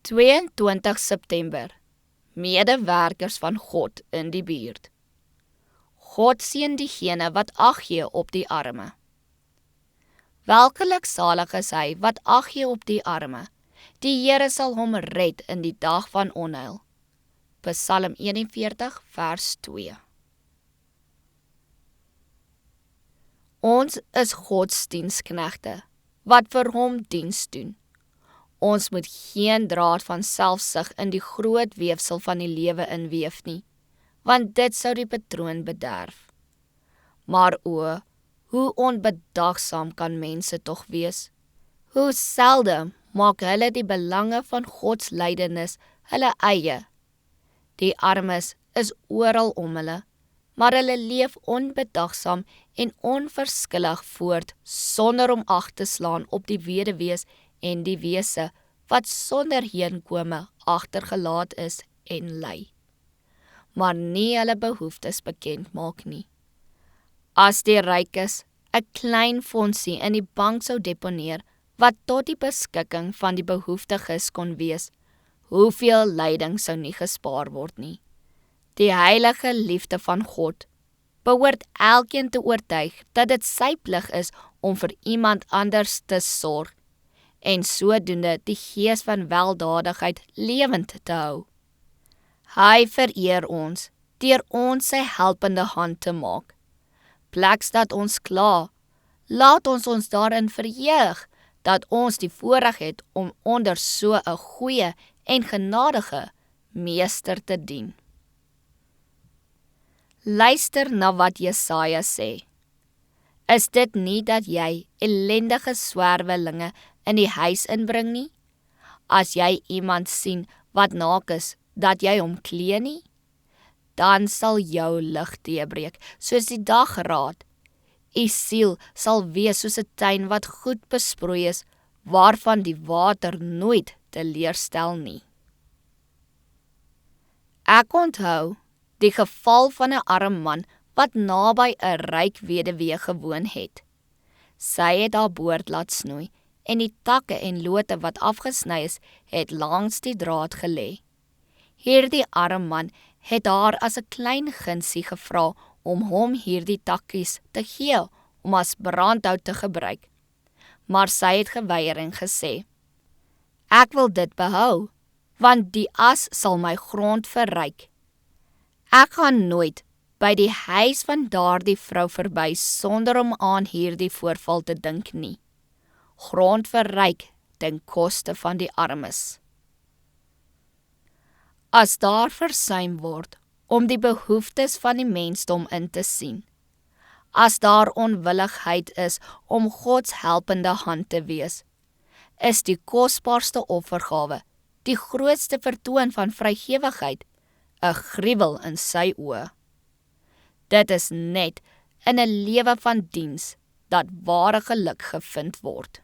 22 September. Medewerkers van God in die buurt. God seën diegene wat ag gee op die arme. Welkelik salig is hy wat ag gee op die arme. Die Here sal hom red in die dag van onheil. Psalm 41 vers 2. Ons is godsdienstknegte wat vir hom diens doen. Ons moet geen draad van selfsug in die groot weefsel van die lewe inweef nie, want dit sou die patroon bederf. Maar hoe onbedagsaam kan mense tog wees? Hoe selde maak hulle die belange van Gods lydenis hulle eie? Die armes is oral om hulle, maar hulle leef onbedagsaam en onverskillig voort sonder om ag te slaan op die weduwees en die wese wat sonder heenkome agtergelaat is en ly, maar nie hulle behoeftes bekend maak nie. As die rykes 'n klein fondsie in die bank sou deponeer wat tot die beskikking van die behoeftiges kon wees, hoeveel lyding sou nie gespaar word nie. Die heilige liefde van God behoort elkeen te oortuig dat dit sy plig is om vir iemand anders te sorg en sodoende die gees van weldadigheid lewend te hou. Hy vereer ons deur ons sy helpende hand te maak. Pleks dat ons kla, laat ons daarin verheug dat ons die voorreg het om onder so 'n goeie en genadige meester te dien. Luister na wat Jesaja sê. Is dit nie dat jy ellendige swerwelinge in die huis inbring nie? As jy iemand sien wat naak is, dat jy hom klee nie? Dan sal jou lig teebreek, soos die dagraad. U siel sal wees soos 'n tuin wat goed besproei is, waarvan die water nooit teleurstel nie. Ek onthou die geval van 'n arm man wat naby 'n ryk weduwee gewoon het. Sy het haar boord laat snoei en die takke en lote wat afgesny is, het langs die draad gelê. Hierdie arm man het haar as 'n klein gunsie gevra om hom hierdie takkies te gee om as brandhout te gebruik. Maar sy het geweier en gesê, ek wil dit behou, want die as sal my grond verryk. Ek gaan nooit by die huis van daardie vrou verby sonder om aan hierdie voorval te dink nie. Grond verryk ten koste van die armes. As daar versuim word om die behoeftes van die mensdom in te sien, as daar onwilligheid is om Gods helpende hand te wees, is die kosbaarste offergawe, die grootste vertoon van vrygewigheid, 'n gruwel in sy oë. Dit is net in 'n lewe van diens dat ware geluk gevind word.